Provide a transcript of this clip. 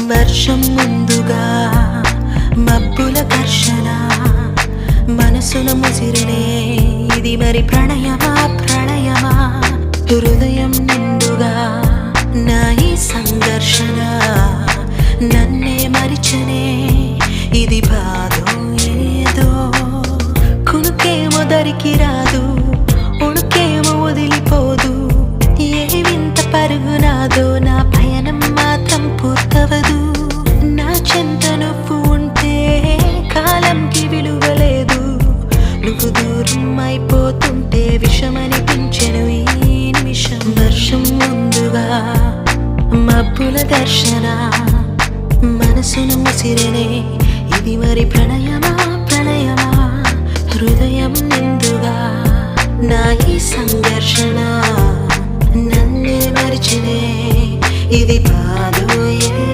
వర్షం ముందుగా మబ్బుల ఘర్షణ మనసున ముసిరినే ఇది మరి ప్రణయమా ప్రణయమా హృదయం నిండుగా నా ఈ సంఘర్షణ నన్నే మరిచనే ఇది బాధో ఏదో కునుకేమో దరికి రాదు ఉణుకేమో వదిలిపోదు ఏ వింత పరుగునాదో నా పయనం మాత్రం పూర్తవదు నా చెంత నువ్వు ఉంటే కాలంకి విలువలేదు నువ్వు దూరం అయిపోతుంటే విషమనిపించెను ఈ నిమిషం వర్షం ముందుగా మబ్బుల దర్శన మనసును ముసిరనే ఇది మరి ప్రణయమా ప్రణయమా హృదయం నిండుగా నా ఈ సంఘర్షణ నన్నే మరిచినే ఇది బాధ